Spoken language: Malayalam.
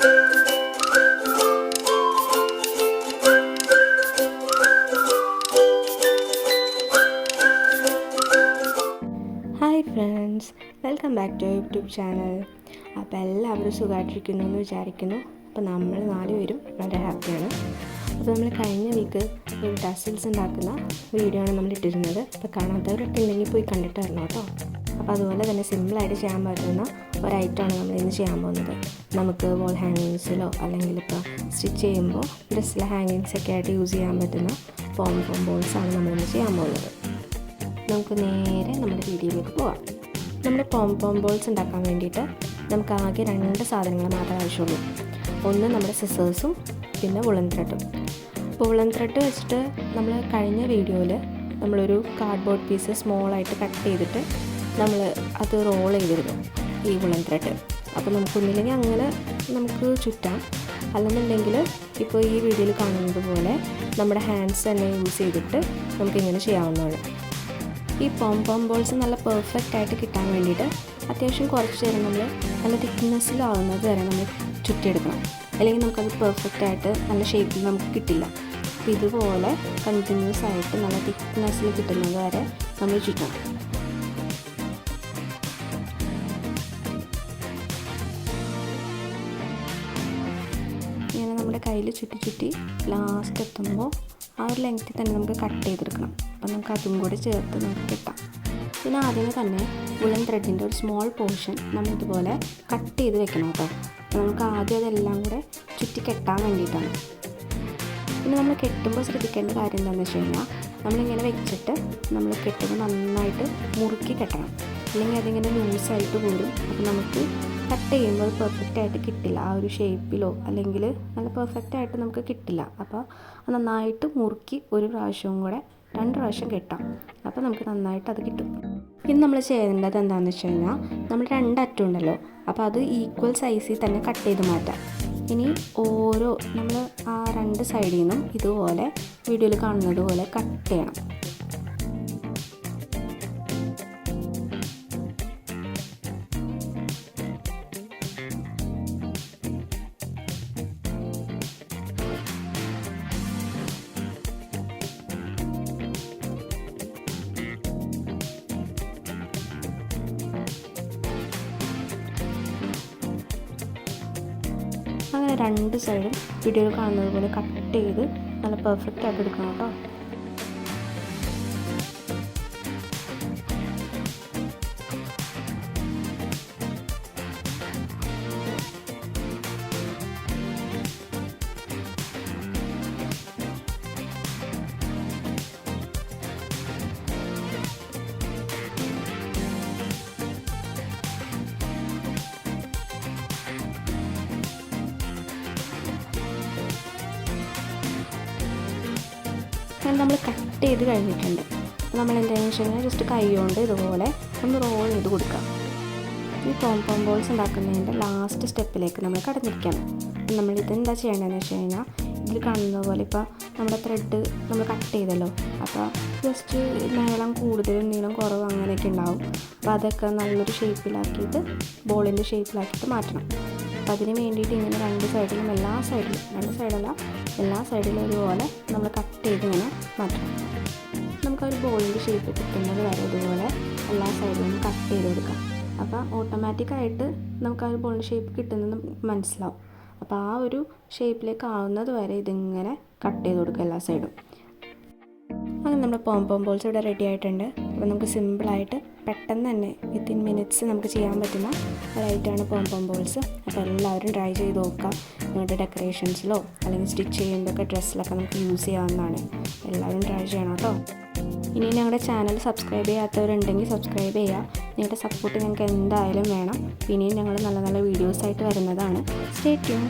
Hi friends, welcome back to our YouTube channel. അപ്പോൾ എല്ലാവരും സുഖമായിട്ടിരിക്കുന്നു എന്ന് വിചാരിക്കുന്നു. അപ്പോൾ നമ്മൾ 4 പേരും വളരെ ഹാപ്പിയാണ്. അപ്പോൾ നമ്മൾ കഴിഞ്ഞ വീക്ക് ഒരു ടസിൽസ് ഉണ്ടാക്കുന്ന വീഡിയോ ആണ് നമ്മൾ ഇട്ടിരുന്നത്. അപ്പോൾ കാണാത്തവരൊക്കെ ഉണ്ടെങ്കിൽ പോയി കണ്ടിട്ട് വരണം കേട്ടോ. അപ്പോൾ അതുപോലെ തന്നെ സിമ്പിളായിട്ട് ചെയ്യാൻ പറ്റുന്ന ഒരു ഐറ്റമാണ് നമ്മൾ ഇന്ന് ചെയ്യാൻ പോകുന്നത്. നമുക്ക് വോൾ ഹാങ്ങിങ്സിലോ അല്ലെങ്കിൽ ഇപ്പോൾ സ്റ്റിച്ച് ചെയ്യുമ്പോൾ ഡ്രസ്സിലെ ഹാങ്ങിങ്സൊക്കെ ആയിട്ട് യൂസ് ചെയ്യാൻ പറ്റുന്ന പോം ബോൾസാണ് നമ്മളിന്ന് ചെയ്യാൻ പോകുന്നത്. നമുക്ക് നേരെ നമ്മുടെ വീഡിയോയിലേക്ക് പോകാം. നമ്മുടെ പോം ബോൾസ് ഉണ്ടാക്കാൻ വേണ്ടിയിട്ട് നമുക്ക് ആകെ 2 സാധനങ്ങൾ മാത്രമേ ആവശ്യമുള്ളൂ. ഒന്ന് നമ്മുടെ സിസേഴ്സും പിന്നെ വുളൻ ത്രെഡും. അപ്പോൾ വുളൻ ത്രെഡ് വെച്ചിട്ട് നമ്മൾ കഴിഞ്ഞ വീഡിയോയിൽ നമ്മളൊരു കാർഡ്ബോർഡ് പീസ് സ്മോളായിട്ട് കട്ട് ചെയ്തിട്ട് നമ്മൾ അത് റോൾ ചെയ്തിരുന്നു ഈ വുളൻ ത്രെഡ്. അപ്പോൾ നമുക്കൊന്നില്ലെങ്കിൽ അങ്ങനെ നമുക്ക് ചുറ്റാം, അല്ലെന്നുണ്ടെങ്കിൽ ഇപ്പോൾ ഈ വീഡിയോയിൽ കാണുന്നത് പോലെ നമ്മുടെ ഹാൻഡ്സ് തന്നെ യൂസ് ചെയ്തിട്ട് നമുക്കിങ്ങനെ ചെയ്യാവുന്നതാണ്. ഈ പോം ബോൾസ് നല്ല പെർഫെക്റ്റ് ആയിട്ട് കിട്ടാൻ വേണ്ടിയിട്ട് അത്യാവശ്യം കുറച്ച് നേരം നമ്മൾ നല്ല തിക്നെസ്സിലാവുന്നത് വരെ നമ്മൾ ചുറ്റിയെടുക്കണം. അല്ലെങ്കിൽ നമുക്കത് പെർഫെക്റ്റ് ആയിട്ട് നല്ല ഷേപ്പിൽ നമുക്ക് കിട്ടില്ല. ഇതുപോലെ കണ്ടിന്യൂസ് ആയിട്ട് നല്ല തിക്നെസ്സിൽ കിട്ടുന്നത് വരെ നമ്മൾ ചുറ്റണം. ഇങ്ങനെ നമ്മുടെ കയ്യിൽ ചുറ്റി ലാസ്റ്റ് എത്തുമ്പോൾ ആ ഒരു ലെങ്ത്തിൽ തന്നെ നമുക്ക് കട്ട് ചെയ്തെടുക്കണം. അപ്പോൾ നമുക്ക് അതും കൂടി ചേർത്ത് നമുക്ക് കിട്ടാം. പിന്നെ ആദ്യമേ തന്നെ വുളൻ ത്രെഡിൻ്റെ ഒരു സ്മോൾ പോർഷൻ നമ്മളിതുപോലെ കട്ട് ചെയ്ത് വെക്കണം കേട്ടോ. അപ്പോൾ നമുക്ക് ആദ്യം അതെല്ലാം കൂടെ ചുറ്റി കെട്ടാൻ വേണ്ടിയിട്ടാണ്. പിന്നെ നമ്മൾ കെട്ടുമ്പോൾ ശ്രദ്ധിക്കേണ്ട കാര്യം എന്താണെന്ന് വെച്ച് കഴിഞ്ഞാൽ നമ്മളിങ്ങനെ വെച്ചിട്ട് നമ്മൾ കെട്ടുമ്പോൾ നന്നായിട്ട് മുറുക്കി കെട്ടണം. അല്ലെങ്കിൽ അതിങ്ങനെ ലൂസായിട്ട് പോരും. അപ്പോൾ നമുക്ക് കട്ട് ചെയ്യുമ്പോൾ അത് പെർഫെക്റ്റായിട്ട് കിട്ടില്ല. ആ ഒരു ഷേപ്പിലോ അല്ലെങ്കിൽ നല്ല പെർഫെക്റ്റായിട്ട് നമുക്ക് കിട്ടില്ല. അപ്പോൾ നന്നായിട്ട് മുറുക്കി ഒരു പ്രാവശ്യവും കൂടെ 2 പ്രാവശ്യം കെട്ടാം. അപ്പോൾ നമുക്ക് നന്നായിട്ട് അത് കിട്ടും. ഇനി നമ്മൾ ചെയ്യേണ്ടത് എന്താണെന്ന് വെച്ച് കഴിഞ്ഞാൽ നമ്മൾ 2 അറ്റം ഉണ്ടല്ലോ, അപ്പോൾ അത് ഈക്വൽ സൈസിൽ തന്നെ കട്ട് ചെയ്ത് മാറ്റാം. ഇനി ഓരോ നമ്മൾ ആ 2 സൈഡിൽ നിന്നും ഇതുപോലെ വീഡിയോയിൽ കാണുന്നത് പോലെ കട്ട് ചെയ്യണം. അങ്ങനെ 2 സൈഡും വീഡിയോയിൽ കാണുന്നത് പോലെ കട്ട് ചെയ്ത് നല്ല പെർഫെക്റ്റ് ആയിട്ട് എടുക്കണം കേട്ടോ. അങ്ങനെ നമ്മൾ കട്ട് ചെയ്ത് കഴിഞ്ഞിട്ടുണ്ട്. നമ്മൾ എന്താണെന്ന് വെച്ച് കഴിഞ്ഞാൽ ജസ്റ്റ് കൈ കൊണ്ട് ഇതുപോലെ ഒന്ന് റോൾ ചെയ്ത് കൊടുക്കാം. ഈ പോം ബോൾസ് ഉണ്ടാക്കുന്നതിൻ്റെ ലാസ്റ്റ് സ്റ്റെപ്പിലേക്ക് നമ്മൾ കടന്നിരിക്കണം. നമ്മൾ ഇതെന്താ ചെയ്യേണ്ടതെന്ന് വെച്ച് കഴിഞ്ഞാൽ ഇതിൽ കാണുന്ന പോലെ ഇപ്പോൾ നമ്മുടെ ത്രെഡ് നമ്മൾ കട്ട് ചെയ്തല്ലോ, അപ്പോൾ ജസ്റ്റ് നീളം കൂടുതലും നീളം കുറവും അങ്ങനെയൊക്കെ ഉണ്ടാവും. അപ്പോൾ അതൊക്കെ നല്ലൊരു ഷേപ്പിലാക്കിയിട്ട് ബോളിൻ്റെ ഷേപ്പിലാക്കിയിട്ട് മാറ്റണം. അപ്പോൾ അതിന് വേണ്ടിയിട്ട് ഇങ്ങനെ 2 സൈഡിലും എല്ലാ സൈഡിലും ഒരുപോലെ നമ്മൾ കട്ട് ചെയ്ത് ഇങ്ങനെ മാറ്റണം. നമുക്കൊരു ബോളിൻ്റെ ഷേപ്പ് കിട്ടുന്നത് വരെ ഇതുപോലെ എല്ലാ സൈഡിലും കട്ട് ചെയ്ത് കൊടുക്കാം. അപ്പോൾ ഓട്ടോമാറ്റിക്കായിട്ട് നമുക്ക് ആ ഒരു ബോളിൻ്റെ ഷേപ്പ് കിട്ടുന്നത് മനസ്സിലാവും. അപ്പോൾ ആ ഒരു ഷേപ്പിലേക്ക് ആവുന്നത് വരെ ഇതിങ്ങനെ കട്ട് ചെയ്ത് കൊടുക്കുക എല്ലാ സൈഡും. അങ്ങനെ നമ്മുടെ പോം ബോൾസ് ഇവിടെ റെഡി ആയിട്ടുണ്ട്. അപ്പോൾ നമുക്ക് സിമ്പിളായിട്ട് പെട്ടെന്ന് തന്നെ വിത്തിൻ മിനിറ്റ്സ് നമുക്ക് ചെയ്യാൻ പറ്റുന്ന ഒരു ഐറ്റമാണ് പോം ബോൾസ്. അപ്പോൾ എല്ലാവരും ട്രൈ ചെയ്ത് നോക്കുക. നിങ്ങളുടെ ഡെക്കറേഷൻസിലോ അല്ലെങ്കിൽ സ്റ്റിച്ച് ചെയ്യുമ്പോഴൊക്കെ ഡ്രസ്സിലൊക്കെ നമുക്ക് യൂസ് ചെയ്യാവുന്നതാണ്. എല്ലാവരും ട്രൈ ചെയ്യണം കേട്ടോ. ഇനി ഞങ്ങളുടെ ചാനൽ സബ്സ്ക്രൈബ് ചെയ്യാത്തവരുണ്ടെങ്കിൽ സബ്സ്ക്രൈബ് ചെയ്യുക. നിങ്ങളുടെ സപ്പോർട്ട് ഞങ്ങൾക്ക് എന്തായാലും വേണം. ഇനിയും ഞങ്ങൾ നല്ല നല്ല വീഡിയോസായിട്ട് വരുന്നതാണ്. Stay tune.